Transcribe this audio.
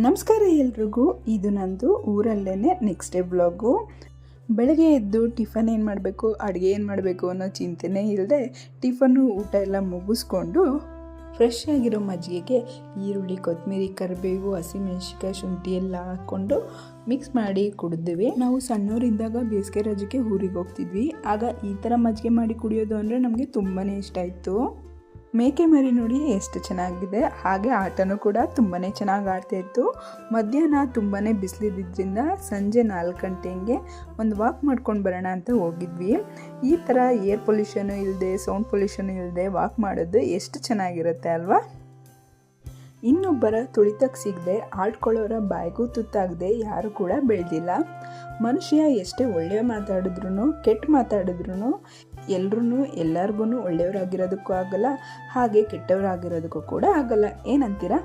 ನಮಸ್ಕಾರ ಎಲ್ರಿಗೂ. ಇದು ನಂದು ಊರಲ್ಲೇ ನೆಕ್ಸ್ಟ್ ಡೇ ವ್ಲಾಗು. ಬೆಳಗ್ಗೆ ಎದ್ದು ಟಿಫನ್ ಏನು ಮಾಡಬೇಕು, ಅಡುಗೆ ಏನು ಮಾಡಬೇಕು ಅನ್ನೋ ಚಿಂತೆನೇ ಇಲ್ಲದೆ ಟಿಫನ್ನು ಊಟ ಎಲ್ಲ ಮುಗಿಸ್ಕೊಂಡು ಫ್ರೆಶ್ ಆಗಿರೋ ಮಜ್ಜಿಗೆಗೆ ಈರುಳ್ಳಿ, ಕೊತ್ತಂಬರಿ, ಕರಿಬೇವು, ಹಸಿಮೆಣಸಿನ್ಕಾಯಿ, ಶುಂಠಿ ಎಲ್ಲ ಹಾಕ್ಕೊಂಡು ಮಿಕ್ಸ್ ಮಾಡಿ ಕುಡಿದ್ವಿ. ನಾವು ಸಣ್ಣವರಿದ್ದಾಗ ಬೇಸಿಗೆ ರಜಕ್ಕೆ ಊರಿಗೆ ಹೋಗ್ತಿದ್ವಿ. ಆಗ ಈ ಥರ ಮಜ್ಜಿಗೆ ಮಾಡಿ ಕುಡಿಯೋದು ಅಂದರೆ ನಮಗೆ ತುಂಬಾ ಇಷ್ಟ ಇತ್ತು. ಮೇಕೆ ಮರಿ ನೋಡಿ ಎಷ್ಟು ಚೆನ್ನಾಗಿದೆ. ಹಾಗೆ ಆಟನೂ ಕೂಡ ತುಂಬಾ ಚೆನ್ನಾಗಿ ಆಡ್ತಾಯಿತ್ತು. ಮಧ್ಯಾಹ್ನ ತುಂಬಾ ಬಿಸಿಲಿದ್ದರಿಂದ ಸಂಜೆ 4 ಗಂಟೆಗೆ ಒಂದು ವಾಕ್ ಮಾಡ್ಕೊಂಡು ಬರೋಣ ಅಂತ ಹೋಗಿದ್ವಿ. ಈ ಥರ ಏರ್ ಪೊಲ್ಯೂಷನು ಇಲ್ಲದೆ, ಸೌಂಡ್ ಪೊಲ್ಯೂಷನು ಇಲ್ಲದೆ ವಾಕ್ ಮಾಡೋದು ಎಷ್ಟು ಚೆನ್ನಾಗಿರುತ್ತೆ ಅಲ್ವಾ. ಇನ್ನೊಬ್ಬರ ತುಳಿತಕ್ಕೆ ಸಿಗದೆ ಆಡ್ಕೊಳ್ಳೋರ ಬಾಯಿಗೂ ತುತ್ತಾಗದೆ ಯಾರು ಕೂಡ ಬೆಳೆದಿಲ್ಲ. ಮನುಷ್ಯ ಎಷ್ಟೇ ಒಳ್ಳೆಯ ಮಾತಾಡಿದ್ರು, ಕೆಟ್ಟ ಮಾತಾಡಿದ್ರು ಎಲ್ಲರಿಗೂ ಒಳ್ಳೆಯವರಾಗಿರೋದಕ್ಕೂ ಆಗಲ್ಲ, ಹಾಗೆ ಕೆಟ್ಟವರಾಗಿರೋದಕ್ಕೂ ಕೂಡ ಆಗಲ್ಲ. ಏನಂತೀರಾ?